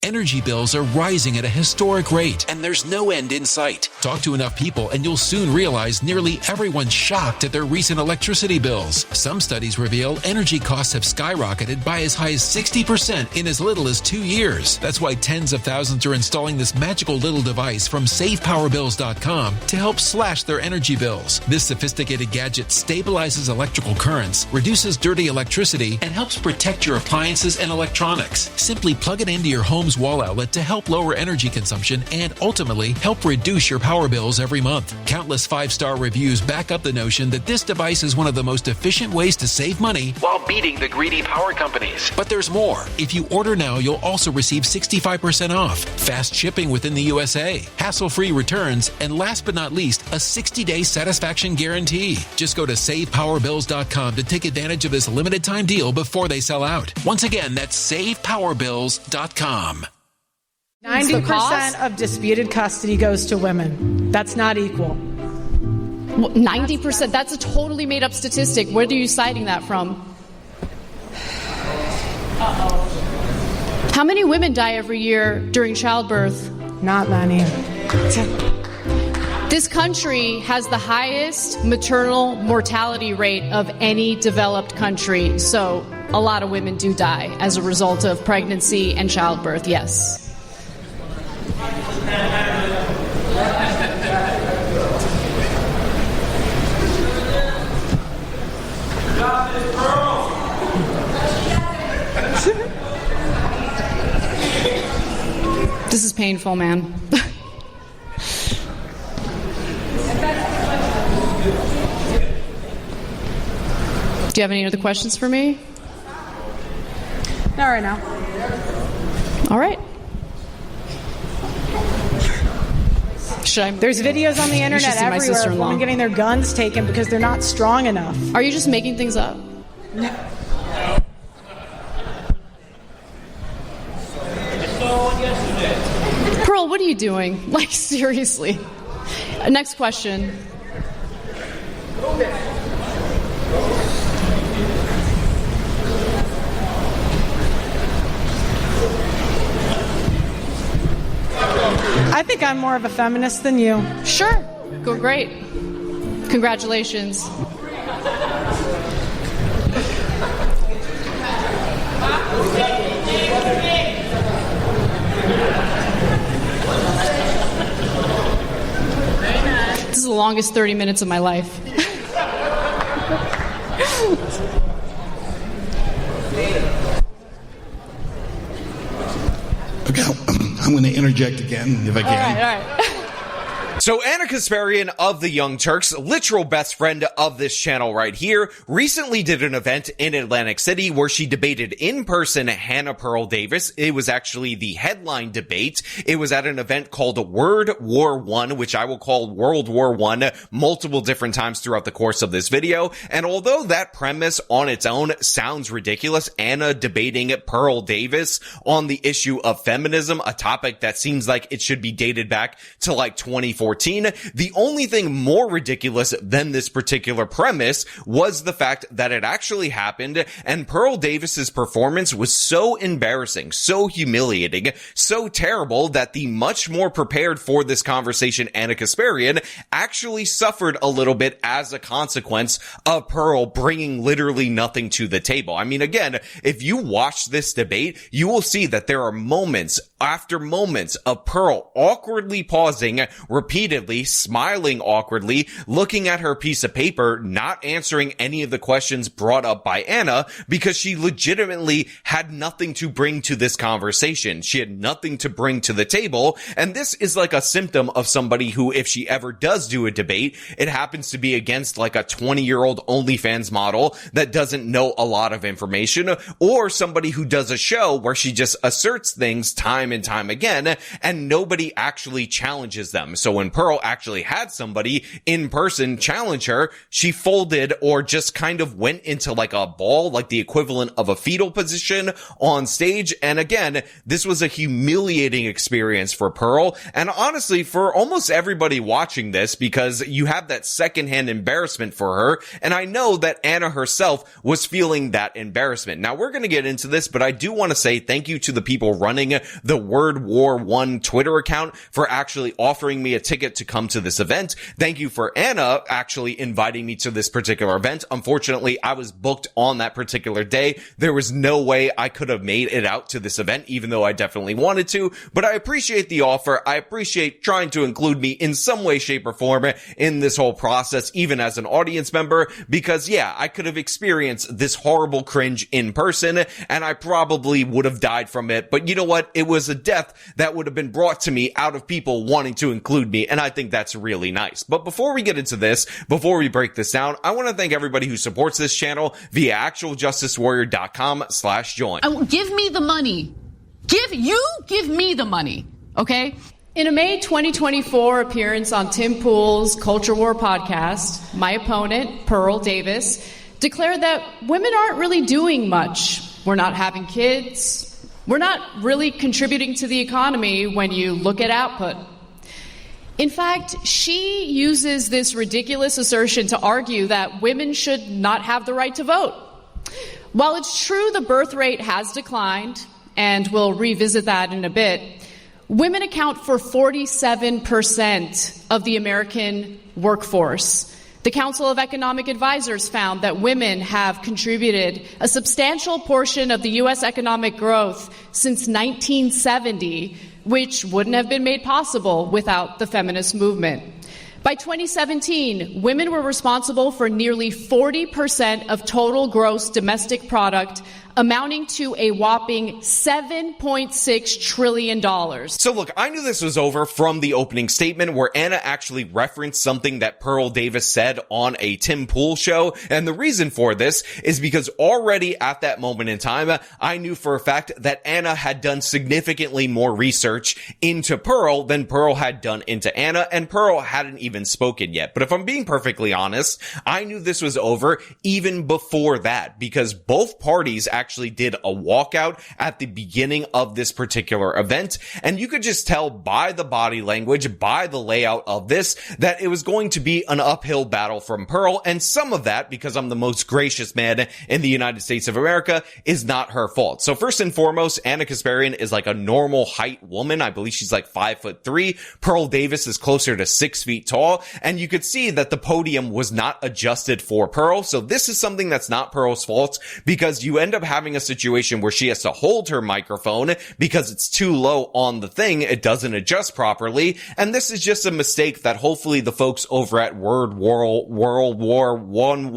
energy bills are rising at a historic rate, and there's no end in sight. Talk to enough people and you'll soon realize nearly everyone's shocked at their recent electricity bills. Some studies reveal energy costs have skyrocketed by as high as 60% in as little as 2 years. That's why tens of thousands are installing this magical little device from SavePowerBills.com to help slash their energy bills. This sophisticated gadget stabilizes electrical currents, reduces dirty electricity, and helps protect your appliances and electronics. Simply plug it into your home's wall outlet to help lower energy consumption and ultimately help reduce your power bills every month. Countless 5-star reviews back up the notion that this device is one of the most efficient ways to save money while beating the greedy power companies. But there's more. If you order now, you'll also receive 65% off, fast shipping within the USA, hassle-free returns, and last but not least, a 60-day satisfaction guarantee. Just go to SavePowerBills.com to take advantage of this limited time deal before they sell out. Once again, that's SavePowerBills.com. 90% of disputed custody goes to women. That's not equal. 90%? That's a totally made-up statistic. Where are you citing that from? How many women die every year during childbirth? Not many. This country has the highest maternal mortality rate of any developed country. So a lot of women do die as a result of pregnancy and childbirth, yes. This is painful, man. Do you have any other questions for me? Not right now. All right. There's videos on the internet everywhere of women getting their guns taken because they're not strong enough. Are you just making things up? No. Pearl, what are you doing? Like, seriously. Next question. I think I'm more of a feminist than you. Sure. Go great. Congratulations. This is the longest 30 minutes of my life. Okay, I'm going to interject again if I can. All right. So Ana Kasparian of the Young Turks, literal best friend of this channel right here, recently did an event in Atlantic City where she debated in person Hannah Pearl Davis. It was actually the headline debate. It was at an event called Word War I, which I will call World War I multiple different times throughout the course of this video. And although that premise on its own sounds ridiculous, Anna debating Pearl Davis on the issue of feminism, a topic that seems like it should be dated back to like 2014, the only thing more ridiculous than this particular premise was the fact that it actually happened, and Pearl Davis's performance was so embarrassing, so humiliating, so terrible that the much more prepared for this conversation Ana Kasparian actually suffered a little bit as a consequence of Pearl bringing literally nothing to the table. I mean, again, if you watch this debate, you will see that there are moments after moments of Pearl awkwardly pausing, repeatedly, smiling awkwardly, looking at her piece of paper, not answering any of the questions brought up by Anna because she legitimately had nothing to bring to this conversation. She had nothing to bring to the table, and this is like a symptom of somebody who, if she ever does do a debate, it happens to be against like a 20-year-old OnlyFans model that doesn't know a lot of information, or somebody who does a show where she just asserts things time and time again, and nobody actually challenges them. So when when Pearl actually had somebody in person challenge her, she folded or just kind of went into like a ball, like the equivalent of a fetal position on stage. And again, this was a humiliating experience for Pearl, and honestly for almost everybody watching this, because you have that secondhand embarrassment for her, and I know that Ana herself was feeling that embarrassment. Now we're going to get into this, but I do want to say thank you to the people running the Word War 1 Twitter account for actually offering me a ticket to come to this event. Thank you for Ana actually inviting me to this particular event. Unfortunately, I was booked on that particular day. There was no way I could have made it out to this event, even though I definitely wanted to, but I appreciate the offer. I appreciate trying to include me in some way, shape, or form in this whole process, even as an audience member, because yeah, I could have experienced this horrible cringe in person, and I probably would have died from it, but you know what? It was a death that would have been brought to me out of people wanting to include me, and I think that's really nice. But before we get into this, before we break this down, I want to thank everybody who supports this channel via actualjusticewarrior.com/join. Give me the money. Give me the money, okay? In a May 2024 appearance on Tim Pool's Culture War podcast, my opponent, Pearl Davis, declared that women aren't really doing much. We're not having kids. We're not really contributing to the economy when you look at output. In fact, she uses this ridiculous assertion to argue that women should not have the right to vote. While it's true the birth rate has declined, and we'll revisit that in a bit, women account for 47% of the American workforce. The Council of Economic Advisors found that women have contributed a substantial portion of the U.S. economic growth since 1970, which wouldn't have been made possible without the feminist movement. By 2017, women were responsible for nearly 40% of total gross domestic product, amounting to a whopping $7.6 trillion. So look, I knew this was over from the opening statement where Ana actually referenced something that Pearl Davis said on a Tim Pool show. And the reason for this is because already at that moment in time, I knew for a fact that Ana had done significantly more research into Pearl than Pearl had done into Ana, and Pearl hadn't even spoken yet. But if I'm being perfectly honest, I knew this was over even before that, because both parties actually did a walkout at the beginning of this particular event, and you could just tell by the body language, by the layout of this, that it was going to be an uphill battle from Pearl, and some of that, because I'm the most gracious man in the United States of America, is not her fault. So first and foremost, Ana Kasparian is like a normal height woman. I believe she's like 5'3". Pearl Davis is closer to 6 feet tall, and you could see that the podium was not adjusted for Pearl. So this is something that's not Pearl's fault, because you end up having a situation where she has to hold her microphone because it's too low on the thing. It doesn't adjust properly. And this is just a mistake that hopefully the folks over at World War 1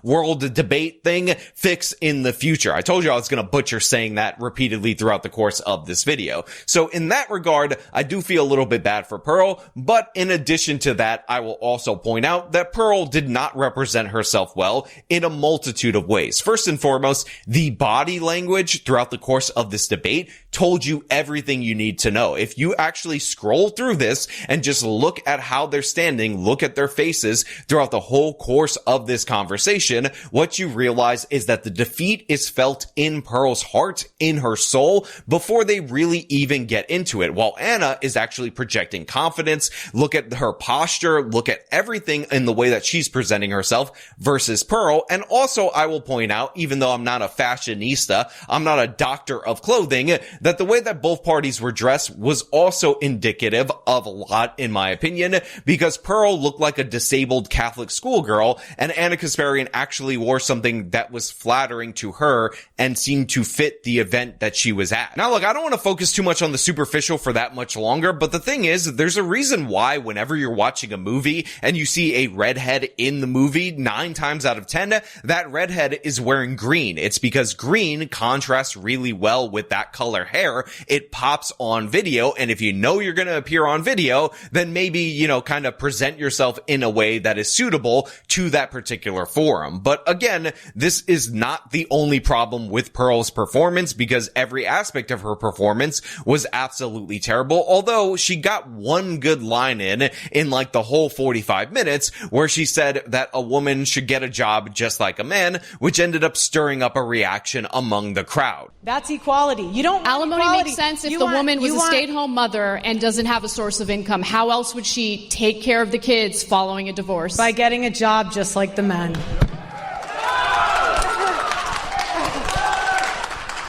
World Debate thing fix in the future. I told you I was going to butcher saying that repeatedly throughout the course of this video. So in that regard, I do feel a little bit bad for Pearl. But in addition to that, I will also point out that Pearl did not represent herself well in a multitude of ways. First and foremost, the body language throughout the course of this debate told you everything you need to know. If you actually scroll through this and just look at how they're standing, look at their faces throughout the whole course of this conversation, what you realize is that the defeat is felt in Pearl's heart, in her soul, before they really even get into it. While Ana is actually projecting confidence, look at her posture, look at everything in the way that she's presenting herself versus Pearl. And also, I will point out, even though I'm not a fashionista, I'm not a doctor of clothing, that the way that both parties were dressed was also indicative of a lot, in my opinion, because Pearl looked like a disabled Catholic schoolgirl, and Ana Kasparian actually wore something that was flattering to her and seemed to fit the event that she was at. Now look, I don't want to focus too much on the superficial for that much longer, but the thing is, there's a reason why whenever you're watching a movie and you see a redhead in the movie, 9 times out of 10, that redhead is wearing green. It's because because green contrasts really well with that color hair. It pops on video, and if you know you're going to appear on video, then maybe, kind of present yourself in a way that is suitable to that particular forum. But again, this is not the only problem with Pearl's performance, because every aspect of her performance was absolutely terrible, although she got one good line in like the whole 45 minutes, where she said that a woman should get a job just like a man, which ended up stirring up a reaction among the crowd. That's equality. You don't want alimony equality. Makes sense if the woman was a stay-at-home mother and doesn't have a source of income. How else would she take care of the kids following a divorce? By getting a job just like the men.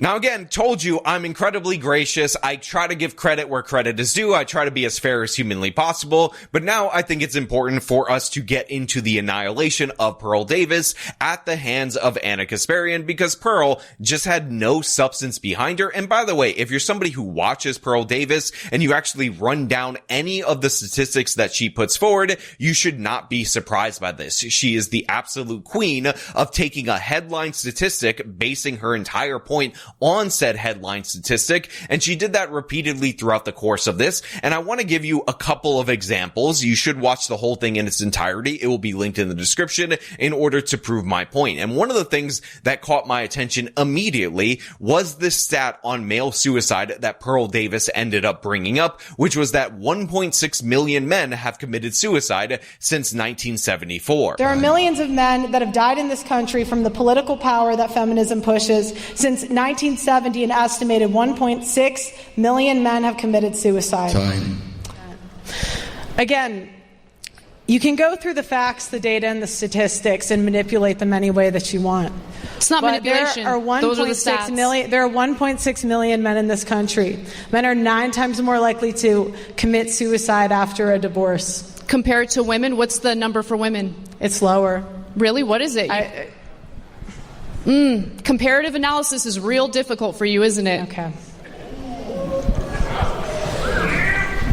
Now again, told you I'm incredibly gracious. I try to give credit where credit is due. I try to be as fair as humanly possible. But now I think it's important for us to get into the annihilation of Pearl Davis at the hands of Ana Kasparian, because Pearl just had no substance behind her. And by the way, if you're somebody who watches Pearl Davis and you actually run down any of the statistics that she puts forward, you should not be surprised by this. She is the absolute queen of taking a headline statistic, basing her entire point on said headline statistic, and she did that repeatedly throughout the course of this. And I want to give you a couple of examples. You should watch the whole thing in its entirety. It will be linked in the description in order to prove my point. And one of the things that caught my attention immediately was this stat on male suicide that Pearl Davis ended up bringing up, which was that 1.6 million men have committed suicide since 1974. There are millions of men that have died in this country from the political power that feminism pushes. Since 1970, an estimated 1.6 million men have committed suicide. Time. Again, you can go through the facts, the data, and the statistics and manipulate them any way that you want. It's not manipulation. Those are the stats. There are 1.6 million men in this country. Men are 9 times more likely to commit suicide after a divorce. Compared to women, what's the number for women? It's lower. Really? What is it? Comparative analysis is real difficult for you, isn't it? Okay.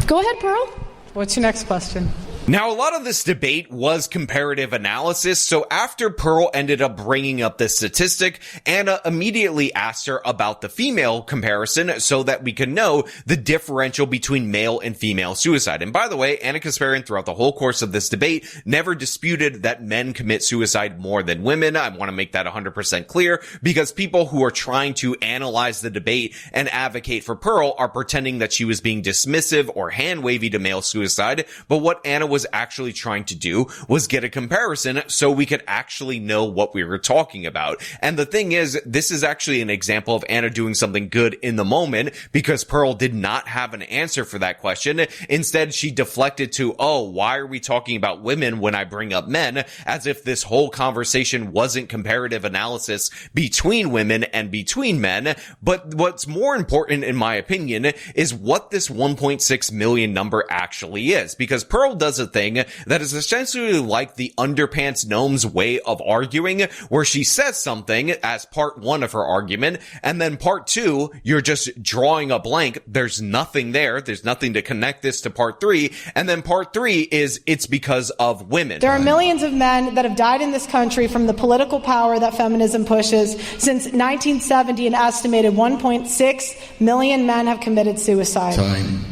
Go ahead, Pearl. What's your next question? Now, a lot of this debate was comparative analysis, so after Pearl ended up bringing up this statistic, Ana immediately asked her about the female comparison so that we could know the differential between male and female suicide. And by the way, Ana Kasparian, throughout the whole course of this debate, never disputed that men commit suicide more than women. I want to make that 100% clear, because people who are trying to analyze the debate and advocate for Pearl are pretending that she was being dismissive or hand-wavy to male suicide. But what Ana was actually trying to do was get a comparison so we could actually know what we were talking about. And the thing is, this is actually an example of Ana doing something good in the moment, because Pearl did not have an answer for that question. Instead, she deflected to, why are we talking about women when I bring up men, as if this whole conversation wasn't comparative analysis between women and between men. But what's more important, in my opinion, is what this 1.6 million number actually is, because Pearl does a thing that is essentially like the underpants gnome's way of arguing, where she says something as part one of her argument, and then part two, you're just drawing a blank. There's nothing there. There's nothing to connect this to part three. And then part three is, it's because of women. There are millions of men that have died in this country from the political power that feminism pushes. Since 1970, an estimated 1.6 million men have committed suicide. Time.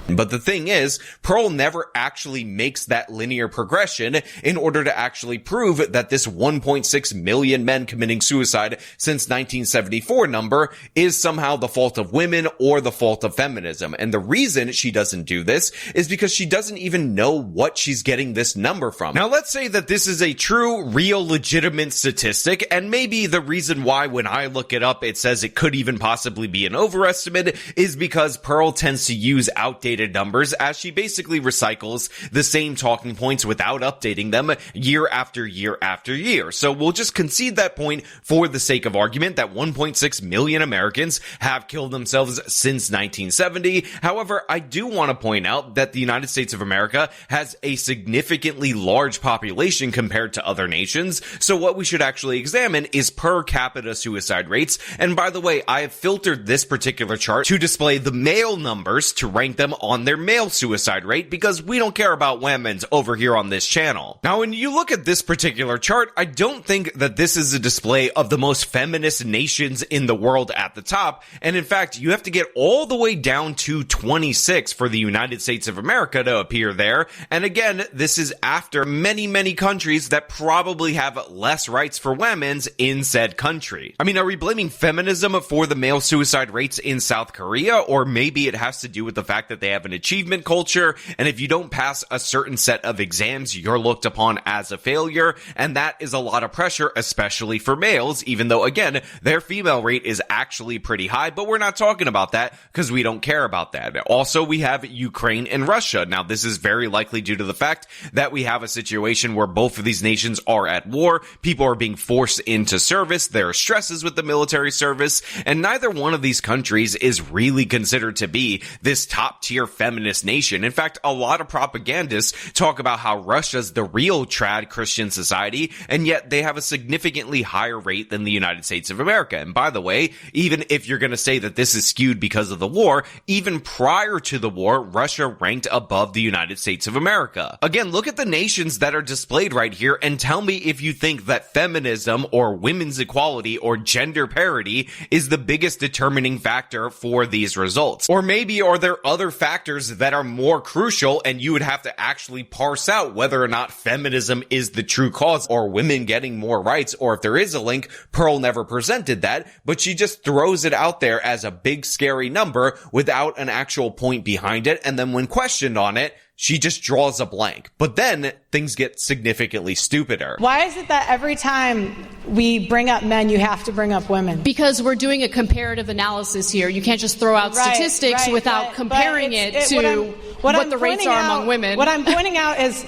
But the thing is, Pearl never actually makes that linear progression in order to actually prove that this 1.6 million men committing suicide since 1974 number is somehow the fault of women or the fault of feminism. And the reason she doesn't do this is because she doesn't even know what she's getting this number from. Now, let's say that this is a true, real, legitimate statistic, and maybe the reason why when I look it up it says it could even possibly be an overestimate is because Pearl tends to use outdated numbers, as she basically recycles the same talking points without updating them year after year after year. So we'll just concede that point for the sake of argument, that 1.6 million Americans have killed themselves since 1970. However, I do want to point out that the United States of America has a significantly large population compared to other nations. So what we should actually examine is per capita suicide rates. And by the way, I have filtered this particular chart to display the male numbers to rank them on their male suicide rate because we don't care about women's over here on this channel. Now, when you look at this particular chart, I don't think that this is a display of the most feminist nations in the world at the top. And in fact, you have to get all the way down to 26 for the United States of America to appear there. And again, this is after many, many countries that probably have less rights for women's in said country. I mean, are we blaming feminism for the male suicide rates in South Korea? Or maybe it has to do with the fact that they have an achievement culture, and if you don't pass a certain set of exams, you're looked upon as a failure, and that is a lot of pressure, especially for males, even though, again, their female rate is actually pretty high, but we're not talking about that because we don't care about that. Also, we have Ukraine and Russia. Now, this is very likely due to the fact that we have a situation where both of these nations are at war, people are being forced into service, there are stresses with the military service, and neither one of these countries is really considered to be this top-tier feminist nation. In fact, a lot of propagandists talk about how Russia's the real trad Christian society, and yet they have a significantly higher rate than the United States of America. And by the way, even if you're going to say that this is skewed because of the war, even prior to the war, Russia ranked above the United States of America. Again, look at the nations that are displayed right here and tell me if you think that feminism or women's equality or gender parity is the biggest determining factor for these results. Or maybe are there other factors that are more crucial and you would have to actually parse out whether or not feminism is the true cause or women getting more rights, or if there is a link. Pearl never presented that, but she just throws it out there as a big scary number without an actual point behind it, and then when questioned on it, she just draws a blank. But then things get significantly stupider. Why is it that every time we bring up men, you have to bring up women? Because we're doing a comparative analysis here. You can't just throw out statistics without comparing it to what the rates are among women. What I'm pointing out is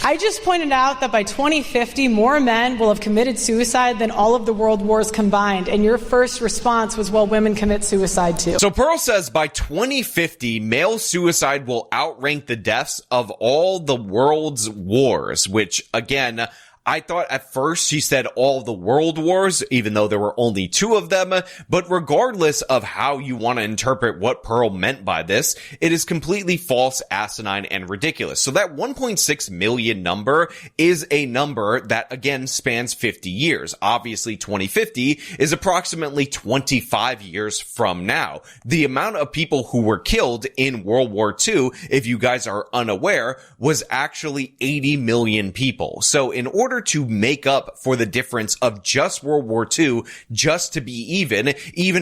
I just pointed out that by 2050, more men will have committed suicide than all of the world wars combined. And your first response was, well, women commit suicide too. So Pearl says by 2050, male suicide will outrank the deaths of all the world's wars, which, again, I thought at first she said all the world wars, even though there were only 2 of them. But regardless of how you want to interpret what Pearl meant by this, it is completely false, asinine, and ridiculous. So that 1.6 million number is a number that, again, spans 50 years. Obviously, 2050 is approximately 25 years from now. The amount of people who were killed in World War II, if you guys are unaware, was actually 80 million people. So in order to make up for the difference of just World War II, just to be even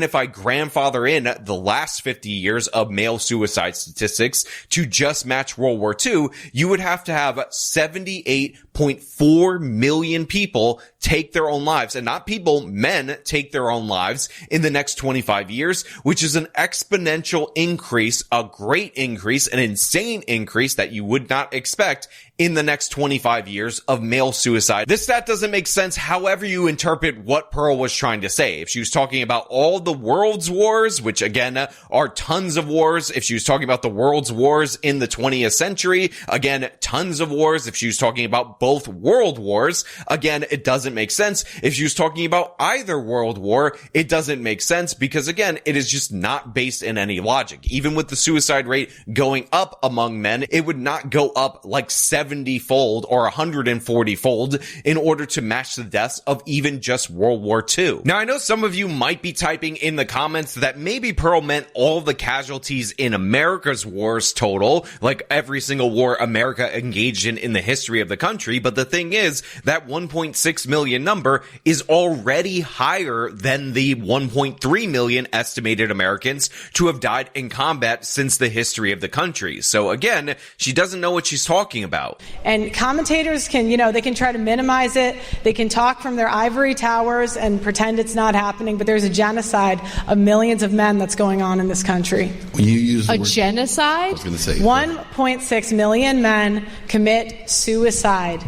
if I grandfather in the last 50 years of male suicide statistics to just match World War II, you would have to have 78.4 million people take their own lives, and not people, men take their own lives in the next 25 years, which is an exponential increase, a great increase, an insane increase that you would not expect in the next 25 years of male suicide. This stat doesn't make sense however you interpret what Pearl was trying to say. If she was talking about all the world's wars, which again are tons of wars, if she was talking about the world's wars in the 20th century, again, tons of wars. If she was talking about both world wars, again, it doesn't make sense. If she was talking about either world war, it doesn't make sense because, again, it is just not based in any logic. Even with the suicide rate going up among men, it would not go up like 70-fold or 140-fold in order to match the deaths of even just World War II. Now, I know some of you might be typing in the comments that maybe Pearl meant all the casualties in America's wars total, like every single war America engaged in the history of the country, but the thing is that 1.6 million number is already higher than the 1.3 million estimated Americans to have died in combat since the history of the country. So again, she doesn't know what she's talking about. And commentators can, they can try to minimize it. They can talk from their ivory towers and pretend it's not happening, but there's a genocide of millions of men that's going on in this country. When you use the A word, genocide? I was going to say 1.6 million men commit suicide.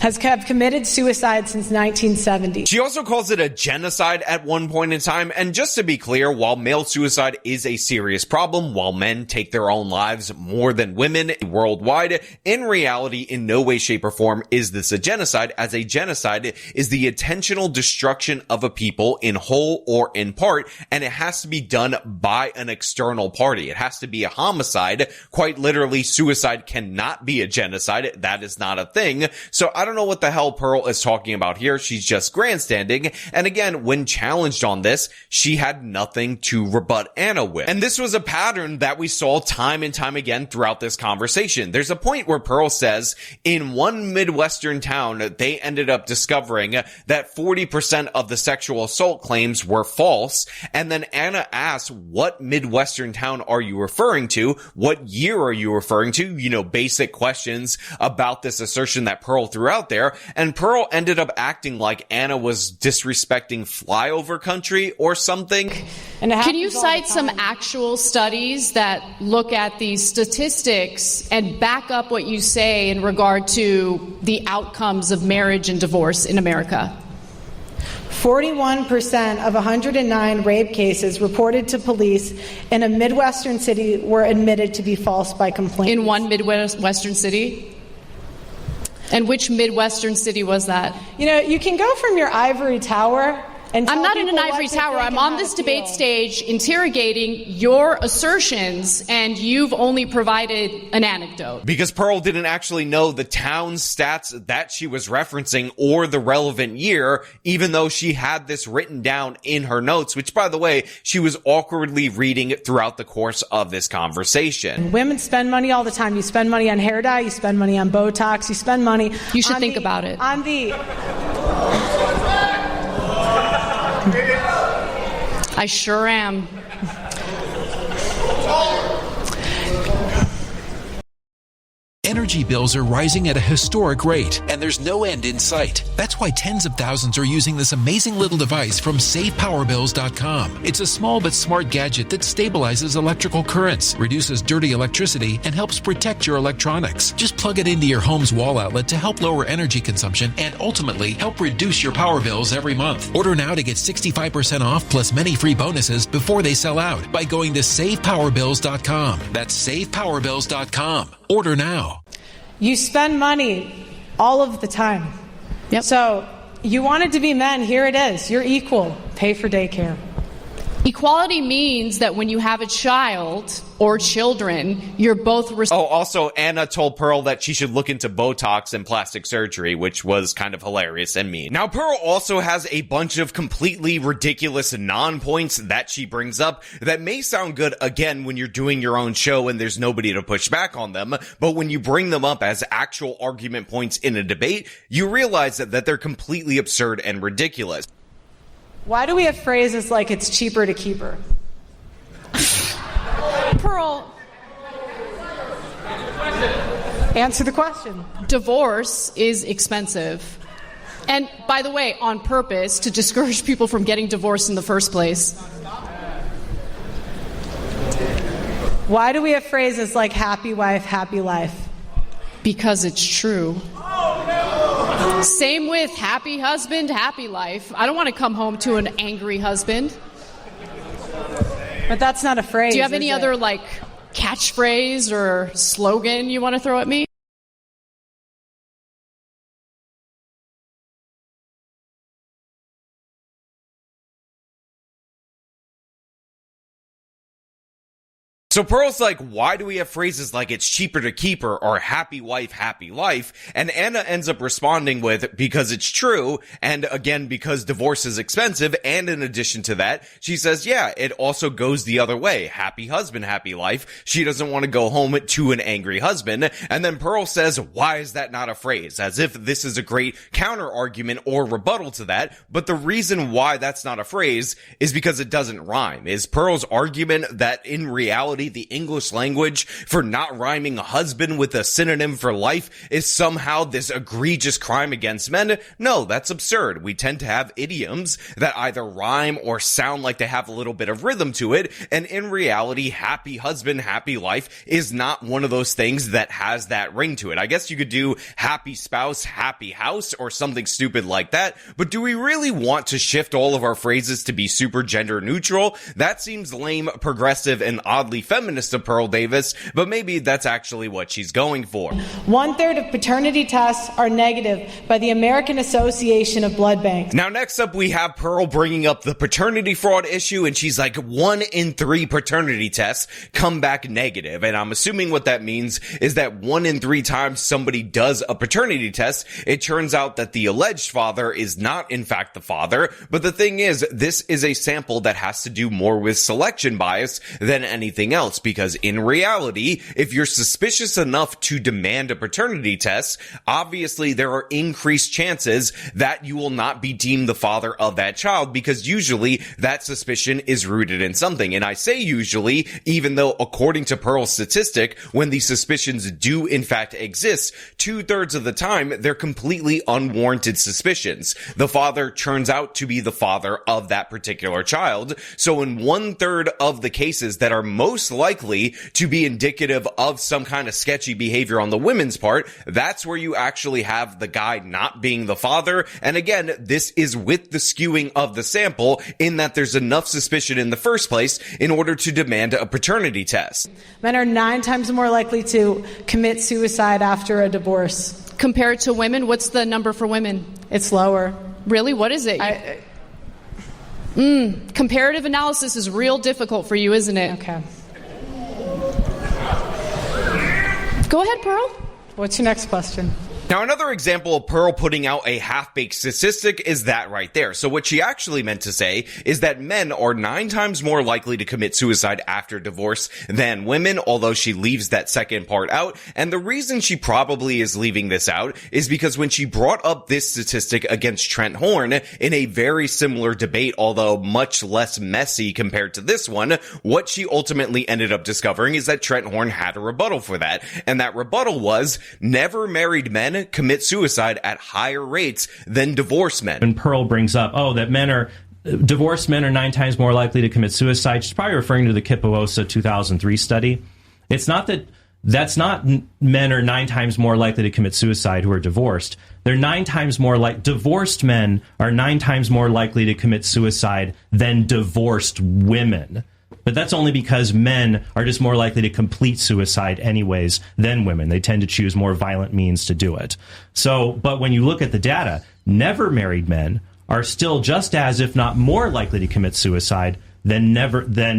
have committed suicide since 1970. She also calls it a genocide at one point in time. And just to be clear, while male suicide is a serious problem, while men take their own lives more than women worldwide, in reality, in no way, shape, or form is this a genocide, as a genocide is the intentional destruction of a people in whole or in part, and it has to be done by an external party. It has to be a homicide. Quite literally, suicide cannot be a genocide. That is not a thing. So I don't know what the hell Pearl is talking about here. She's just grandstanding. And again, when challenged on this, she had nothing to rebut Ana with. And this was a pattern that we saw time and time again throughout this conversation. There's a point where Pearl says in one Midwestern town, they ended up discovering that 40% of the sexual assault claims were false. And then Ana asks, what Midwestern town are you referring to? What year are you referring to? You know, basic questions about this assertion that Pearl threw out there, and Pearl ended up acting like Ana was disrespecting flyover country or something. And can you cite some actual studies that look at these statistics and back up what you say in regard to the outcomes of marriage and divorce in America? 41% of 109 rape cases reported to police in a Midwestern city were admitted to be false by complainants. In one Midwestern city? And which Midwestern city was that? You know, you can go from your ivory tower and I'm not in an ivory tower. I'm on this debate stage interrogating your assertions, and you've only provided an anecdote. Because Pearl didn't actually know the town stats that she was referencing or the relevant year, even though she had this written down in her notes, which, by the way, she was awkwardly reading throughout the course of this conversation. Women spend money all the time. You spend money on hair dye, you spend money on Botox, you spend money. You should think about it. I sure am. Energy bills are rising at a historic rate, and there's no end in sight. That's why tens of thousands are using this amazing little device from SavePowerBills.com. It's a small but smart gadget that stabilizes electrical currents, reduces dirty electricity, and helps protect your electronics. Just plug it into your home's wall outlet to help lower energy consumption and ultimately help reduce your power bills every month. Order now to get 65% off plus many free bonuses before they sell out by going to SavePowerBills.com. That's SavePowerBills.com. Order now. You spend money all of the time. Yep. So you wanted to be men. Here it is. You're equal. Pay for daycare. Equality means that when you have a child or children, you're both also, Ana told Pearl that she should look into Botox and plastic surgery, which was kind of hilarious and mean. Now, Pearl also has a bunch of completely ridiculous non-points that she brings up that may sound good, again, when you're doing your own show and there's nobody to push back on them, but when you bring them up as actual argument points in a debate, you realize that they're completely absurd and ridiculous. Why do we have phrases like it's cheaper to keep her? Pearl, answer the question. Divorce is expensive. And by the way, on purpose, to discourage people from getting divorced in the first place. Why do we have phrases like happy wife, happy life? Because it's true. Same with happy husband, happy life. I don't want to come home to an angry husband. But that's not a phrase. Do you have any other, catchphrase or slogan you want to throw at me? So Pearl's like, why do we have phrases like it's cheaper to keep her or happy wife, happy life? And Ana ends up responding with, because it's true, and again, because divorce is expensive, and in addition to that, she says, yeah, it also goes the other way. Happy husband, happy life. She doesn't want to go home to an angry husband. And then Pearl says, why is that not a phrase? As if this is a great counter argument or rebuttal to that. But the reason why that's not a phrase is because it doesn't rhyme. Is Pearl's argument that in reality, reality, the English language for not rhyming husband with a synonym for life is somehow this egregious crime against men? No, that's absurd. We tend to have idioms that either rhyme or sound like they have a little bit of rhythm to it, and in reality, happy husband, happy life is not one of those things that has that ring to it. I guess you could do happy spouse, happy house, or something stupid like that, but do we really want to shift all of our phrases to be super gender neutral? That seems lame, progressive, and oddly feminist of Pearl Davis, but maybe that's actually what she's going for. 1/3 of paternity tests are negative by the American Association of Blood Banks. Now, next up, we have Pearl bringing up the paternity fraud issue, and she's like, 1 in 3 paternity tests come back negative. And I'm assuming what that means is that 1 in 3 times somebody does a paternity test, it turns out that the alleged father is not, in fact, the father. But the thing is, this is a sample that has to do more with selection bias than anything else, because in reality, if you're suspicious enough to demand a paternity test, obviously there are increased chances that you will not be deemed the father of that child, because usually that suspicion is rooted in something. And I say usually, even though according to Pearl's statistic, when these suspicions do in fact exist, 2/3 of the time they're completely unwarranted suspicions. The father turns out to be the father of that particular child. So in 1/3 of the cases that are most likely to be indicative of some kind of sketchy behavior on the women's part, that's where you actually have the guy not being the father. And again, this is with the skewing of the sample in that there's enough suspicion in the first place in order to demand a paternity test. Men are 9 times more likely to commit suicide after a divorce. Compared to women, what's the number for women? It's lower. Really? What is it? Comparative analysis is real difficult for you, isn't it? Okay. Go ahead, Pearl. What's your next question? Now, another example of Pearl putting out a half-baked statistic is that right there. So what she actually meant to say is that men are 9 times more likely to commit suicide after divorce than women, although she leaves that second part out. And the reason she probably is leaving this out is because when she brought up this statistic against Trent Horn in a very similar debate, although much less messy compared to this one, what she ultimately ended up discovering is that Trent Horn had a rebuttal for that. And that rebuttal was, never married men commit suicide at higher rates than divorced men. And Pearl brings up, divorced men are 9 times more likely to commit suicide. She's probably referring to the Kipaosa 2003 study. It's not that's not men are 9 times more likely to commit suicide who are divorced. They're 9 times more divorced men are 9 times more likely to commit suicide than divorced women. But that's only because men are just more likely to complete suicide anyways than women. They tend to choose more violent means to do it. So, but when you look at the data, never married men are still just as, if not more likely to commit suicide than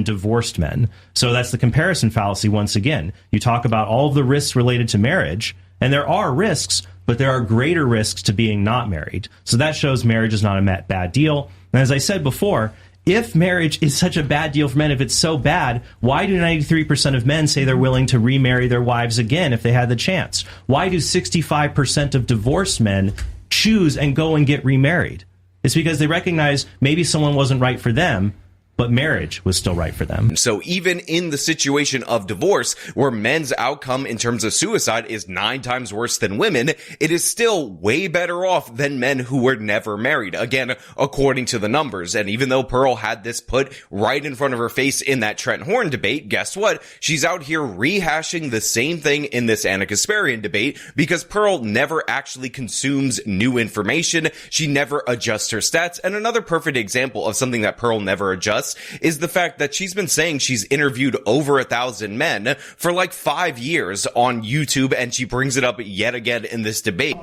divorced men. So that's the comparison fallacy once again. You talk about all of the risks related to marriage, and there are risks, but there are greater risks to being not married. So that shows marriage is not a bad deal. And as I said before, if marriage is such a bad deal for men, if it's so bad, why do 93% of men say they're willing to remarry their wives again if they had the chance? Why do 65% of divorced men choose and go and get remarried? It's because they recognize maybe someone wasn't right for them, but marriage was still right for them. So even in the situation of divorce, where men's outcome in terms of suicide is 9 times worse than women, it is still way better off than men who were never married. Again, according to the numbers. And even though Pearl had this put right in front of her face in that Trent Horn debate, guess what? She's out here rehashing the same thing in this Ana Kasparian debate, because Pearl never actually consumes new information. She never adjusts her stats. And another perfect example of something that Pearl never adjusts is the fact that she's been saying she's interviewed over 1,000 men for like 5 years on YouTube, and she brings it up yet again in this debate.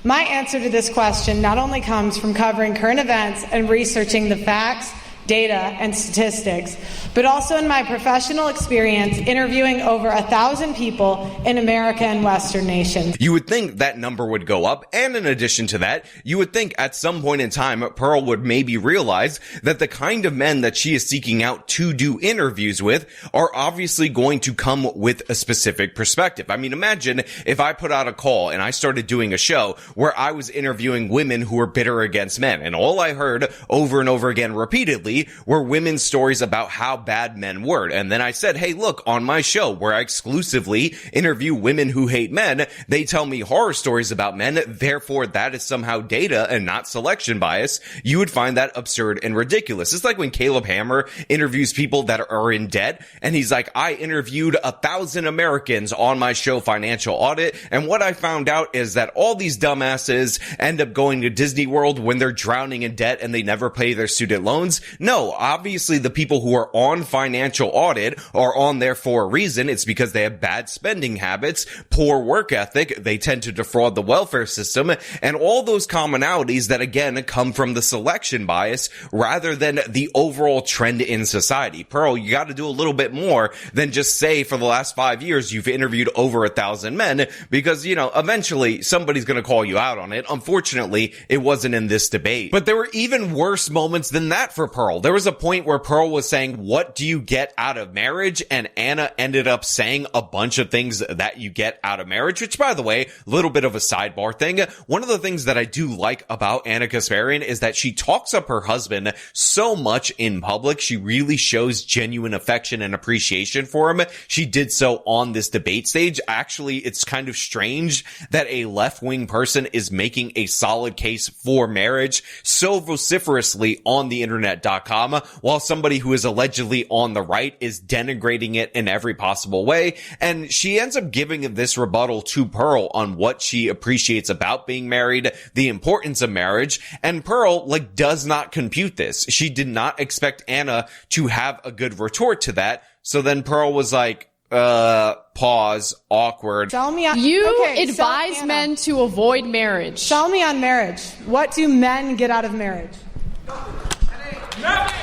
My answer to this question not only comes from covering current events and researching the facts, data, and statistics, but also in my professional experience interviewing over 1,000 people in America and Western nations. You would think that number would go up, and in addition to that, you would think at some point in time, Pearl would maybe realize that the kind of men that she is seeking out to do interviews with are obviously going to come with a specific perspective. I mean, imagine if I put out a call and I started doing a show where I was interviewing women who were bitter against men, and all I heard over and over again repeatedly sadly, were women's stories about how bad men were. And then I said, hey, look, on my show where I exclusively interview women who hate men, they tell me horror stories about men. Therefore, that is somehow data and not selection bias. You would find that absurd and ridiculous. It's like when Caleb Hammer interviews people that are in debt, and he's like, I interviewed 1,000 Americans on my show Financial Audit, and what I found out is that all these dumbasses end up going to Disney World when they're drowning in debt and they never pay their student loans. No, obviously the people who are on Financial Audit are on there for a reason. It's because they have bad spending habits, poor work ethic, they tend to defraud the welfare system, and all those commonalities that again come from the selection bias rather than the overall trend in society. Pearl, you got to do a little bit more than just say for the last 5 years you've interviewed over 1,000 men, because, you know, eventually somebody's going to call you out on it. Unfortunately, it wasn't in this debate. But there were even worse moments than that for Pearl. There was a point where Pearl was saying, what do you get out of marriage? And Ana ended up saying a bunch of things that you get out of marriage, which, by the way, a little bit of a sidebar thing. One of the things that I do like about Ana Kasparian is that she talks up her husband so much in public. She really shows genuine affection and appreciation for him. She did so on this debate stage. Actually, it's kind of strange that a left-wing person is making a solid case for marriage so vociferously on the internet.com, while somebody who is allegedly on the right is denigrating it in every possible way. And she ends up giving this rebuttal to Pearl on what she appreciates about being married, the importance of marriage, and Pearl, does not compute this. She did not expect Ana to have a good retort to that. So then Pearl was like, pause, awkward. Tell me on, You okay, advise Anna, men to avoid marriage. Tell me on marriage. What do men get out of marriage?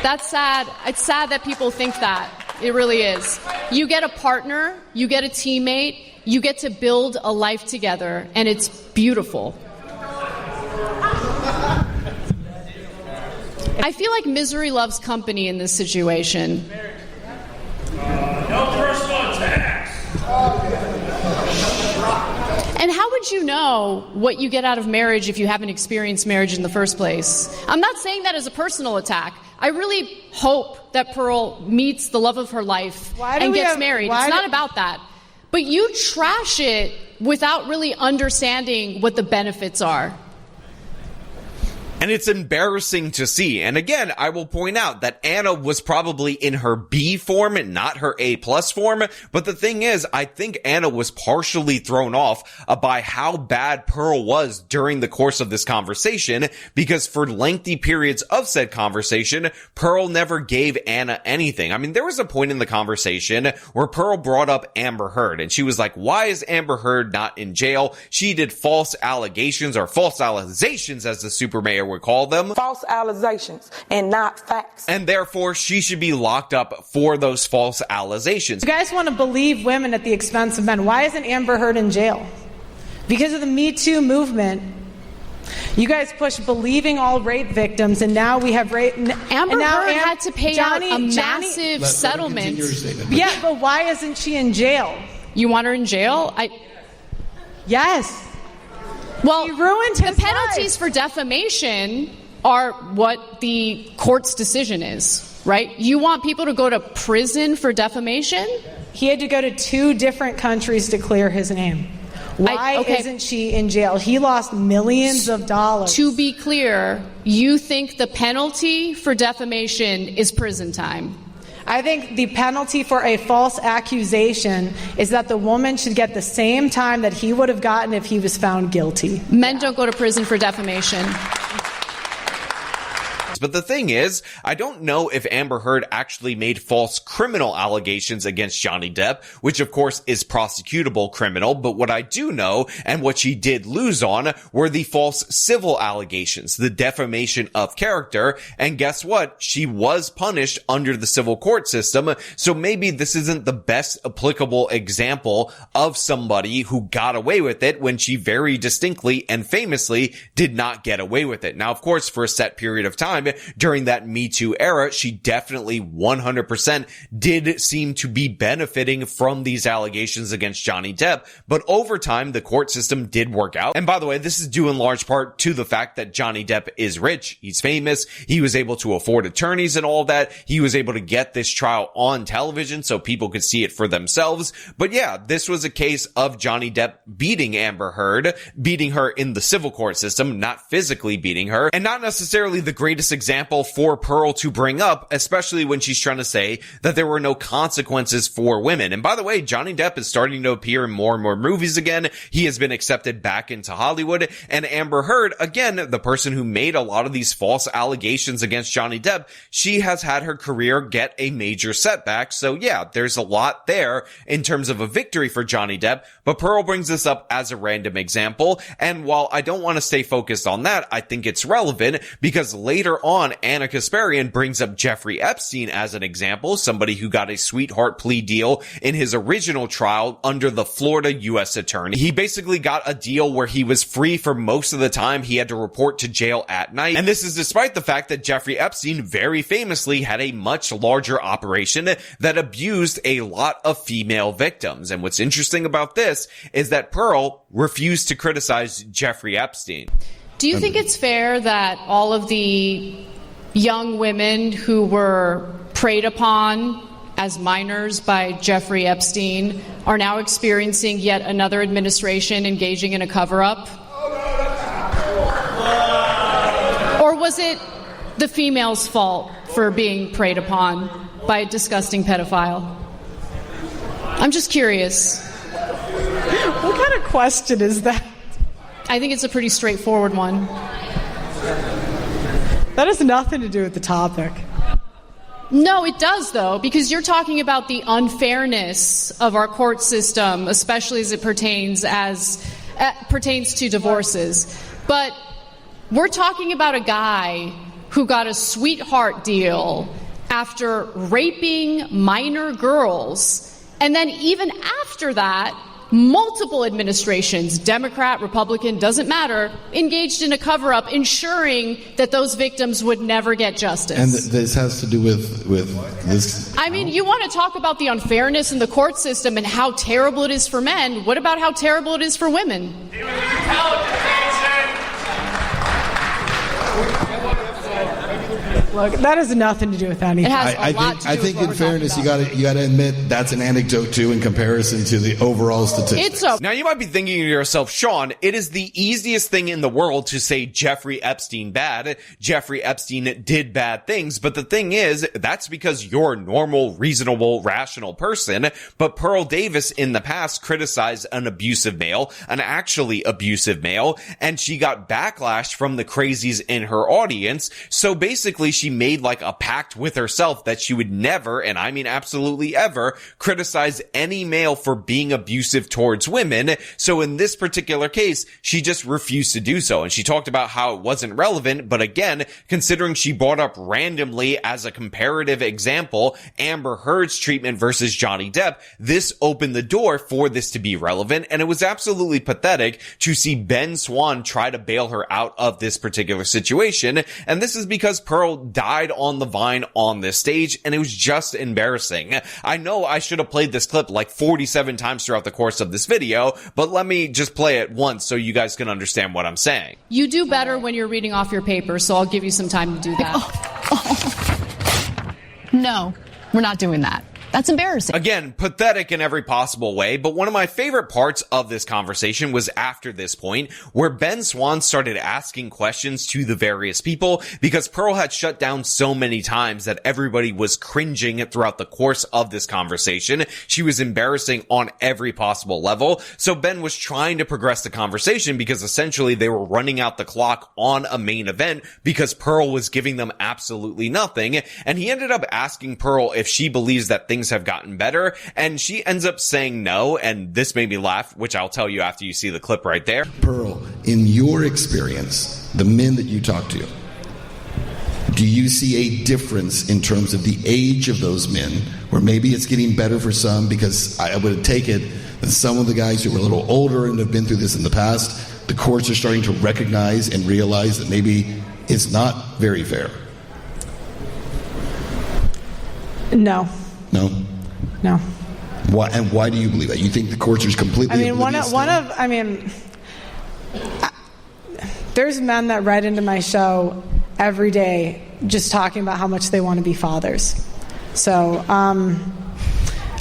That's sad. It's sad that people think that. It really is. You get a partner, you get a teammate, you get to build a life together, and it's beautiful. I feel like misery loves company in this situation. No personal attacks. And how would you know what you get out of marriage if you haven't experienced marriage in the first place? I'm not saying that as a personal attack. I really hope that Pearl meets the love of her life and gets married. It's not about that. But you trash it without really understanding what the benefits are. And it's embarrassing to see. And again, I will point out that Ana was probably in her B form, not her A+ form. But the thing is, I think Ana was partially thrown off by how bad Pearl was during the course of this conversation, because for lengthy periods of said conversation, Pearl never gave Ana anything. I mean, there was a point in the conversation where Pearl brought up Amber Heard, and she was like, why is Amber Heard not in jail? She did false allegations, or false allegations as the super mayor would call them. False allegations and not facts. And therefore, she should be locked up for those false allegations. You guys want to believe women at the expense of men. Why isn't Amber Heard in jail? Because of the Me Too movement. You guys push believing all rape victims, and now we have rape. Amber Heard had to pay out a massive settlement. Yeah, but why isn't she in jail? You want her in jail? Yes. Well, he ruined his the penalties for defamation are what the court's decision is, right? You want people to go to prison for defamation? He had to go to 2 different countries to clear his name. Why isn't she in jail? He lost millions of dollars. To be clear, you think the penalty for defamation is prison time? I think the penalty for a false accusation is that the woman should get the same time that he would have gotten if he was found guilty. Men don't go to prison for defamation. But the thing is, I don't know if Amber Heard actually made false criminal allegations against Johnny Depp, which of course is prosecutable criminal, but what I do know, and what she did lose on, were the false civil allegations, the defamation of character, and guess what? She was punished under the civil court system, so maybe this isn't the best applicable example of somebody who got away with it when she very distinctly and famously did not get away with it. Now, of course, for a set period of time, during that Me Too era, she definitely 100% did seem to be benefiting from these allegations against Johnny Depp. But over time, the court system did work out. And by the way, this is due in large part to the fact that Johnny Depp is rich. He's famous. He was able to afford attorneys and all that. He was able to get this trial on television so people could see it for themselves. But yeah, this was a case of Johnny Depp beating Amber Heard, beating her in the civil court system, not physically beating her, and not necessarily the greatest example for Pearl to bring up, especially when she's trying to say that there were no consequences for women. And by the way, Johnny Depp is starting to appear in more and more movies again. He has been accepted back into Hollywood. And Amber Heard, again, the person who made a lot of these false allegations against Johnny Depp, she has had her career get a major setback. So yeah, there's a lot there in terms of a victory for Johnny Depp. But Pearl brings this up as a random example. And while I don't want to stay focused on that, I think it's relevant because later on, Ana Kasparian brings up Jeffrey Epstein as an example, somebody who got a sweetheart plea deal in his original trial under the Florida U.S. attorney. He basically got a deal where he was free for most of the time. He had to report to jail at night. And this is despite the fact that Jeffrey Epstein very famously had a much larger operation that abused a lot of female victims. And what's interesting about this is that Pearl refused to criticize Jeffrey Epstein. Do you think it's fair that all of the young women who were preyed upon as minors by Jeffrey Epstein are now experiencing yet another administration engaging in a cover-up? Or was it the female's fault for being preyed upon by a disgusting pedophile? I'm just curious. What kind of question is that? I think it's a pretty straightforward one. That has nothing to do with the topic. No, it does, though, because you're talking about the unfairness of our court system, especially as it pertains to divorces. But we're talking about a guy who got a sweetheart deal after raping minor girls, and then even after that, multiple administrations, Democrat, Republican, doesn't matter, engaged in a cover-up, ensuring that those victims would never get justice. And this has to do with this. I mean, you want to talk about the unfairness in the court system and how terrible it is for men. What about how terrible it is for women? Look, that has nothing to do with anything. It has a lot to do I think with in fairness, you got to admit that's an anecdote too in comparison to the overall statistics. Now you might be thinking to yourself, Sean, it is the easiest thing in the world to say Jeffrey Epstein bad. Jeffrey Epstein did bad things, but the thing is, that's because you're a normal, reasonable, rational person. But Pearl Davis in the past criticized an abusive male, an actually abusive male, and she got backlash from the crazies in her audience. So basically, she made like a pact with herself that she would never, and I mean absolutely ever, criticize any male for being abusive towards women. So in this particular case, she just refused to do so. And she talked about how it wasn't relevant, but again, considering she brought up randomly as a comparative example Amber Heard's treatment versus Johnny Depp, this opened the door for this to be relevant. And it was absolutely pathetic to see Ben Swann try to bail her out of this particular situation. And this is because Pearl died on the vine on this stage, and it was just embarrassing. I know I should have played this clip like 47 times throughout the course of this video, but let me just play it once so you guys can understand what I'm saying. You do better when you're reading off your paper, so I'll give you some time to do that. No, we're not doing that. That's embarrassing. Again, pathetic in every possible way, but one of my favorite parts of this conversation was after this point, where Ben Swann started asking questions to the various people, because Pearl had shut down so many times that everybody was cringing throughout the course of this conversation. She was embarrassing on every possible level, so Ben was trying to progress the conversation because essentially they were running out the clock on a main event because Pearl was giving them absolutely nothing, and he ended up asking Pearl if she believes that things have gotten better, and she ends up saying no, and this made me laugh, which I'll tell you after you see the clip right there. Pearl, in your experience, the men that you talk to, do you see a difference in terms of the age of those men, where maybe it's getting better for some? Because I would take it that some of the guys who are a little older and have been through this in the past, the courts are starting to recognize and realize that maybe it's not very fair. No. No? No. Why, and why do you believe that? You think the courts are completely oblivious? There's men that write into my show every day just talking about how much they want to be fathers. So,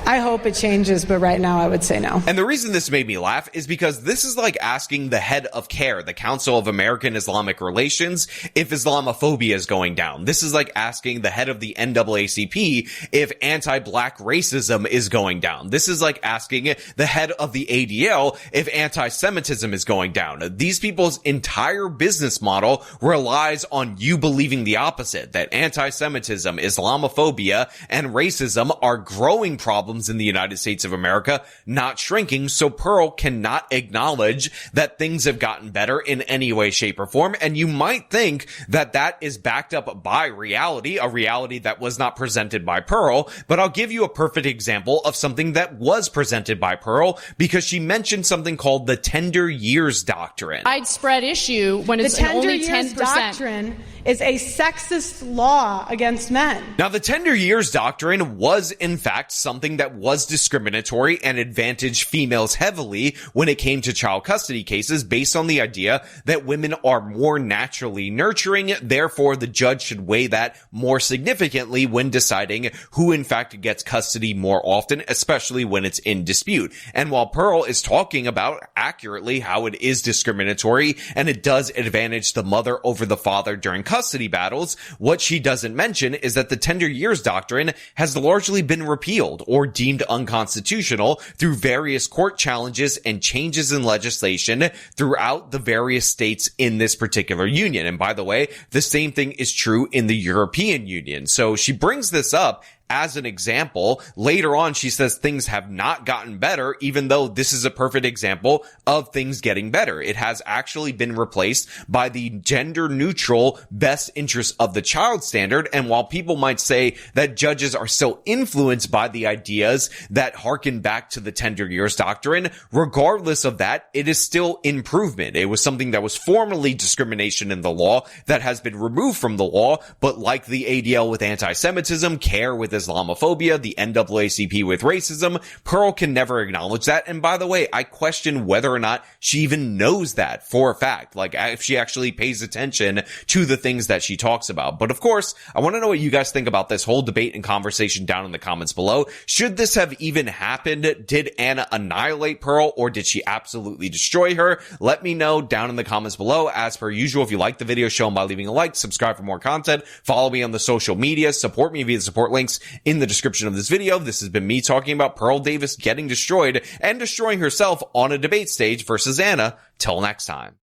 I hope it changes, but right now I would say no. And the reason this made me laugh is because this is like asking the head of CARE, the Council of American Islamic Relations, if Islamophobia is going down. This is like asking the head of the NAACP if anti-black racism is going down. This is like asking the head of the ADL if anti-Semitism is going down. These people's entire business model relies on you believing the opposite, that anti-Semitism, Islamophobia, and racism are growing problems in the United States of America, not shrinking. So Pearl cannot acknowledge that things have gotten better in any way, shape, or form. And you might think that that is backed up by reality, a reality that was not presented by Pearl. But I'll give you a perfect example of something that was presented by Pearl, because she mentioned something called the tender years doctrine. Widespread issue when it's only 10%. The tender years doctrine is a sexist law against men. Now, the tender years doctrine was, in fact, something that was discriminatory and advantaged females heavily when it came to child custody cases, based on the idea that women are more naturally nurturing. Therefore, the judge should weigh that more significantly when deciding who, in fact, gets custody more often, especially when it's in dispute. And while Pearl is talking about accurately how it is discriminatory and it does advantage the mother over the father during custody battles, what she doesn't mention is that the tender years doctrine has largely been repealed or deemed unconstitutional through various court challenges and changes in legislation throughout the various states in this particular union. And by the way, the same thing is true in the European Union. So she brings this up as an example. Later on, she says things have not gotten better, even though this is a perfect example of things getting better. It has actually been replaced by the gender-neutral best interest of the child standard. And while people might say that judges are still influenced by the ideas that harken back to the tender years doctrine, regardless of that, it is still improvement. It was something that was formerly discrimination in the law that has been removed from the law, but like the ADL with anti-Semitism, CARE with Islamophobia, the NAACP with racism, Pearl can never acknowledge that. And by the way, I question whether or not she even knows that for a fact, like if she actually pays attention to the things that she talks about. But of course, I want to know what you guys think about this whole debate and conversation down in the comments below. Should this have even happened? Did Ana annihilate Pearl, or did she absolutely destroy her? Let me know down in the comments below. As per usual, if you like the video, show them by leaving a like, subscribe for more content, follow me on the social media, support me via the support links in the description of this video. This has been me talking about Pearl Davis getting destroyed and destroying herself on a debate stage versus Ana. Till next time.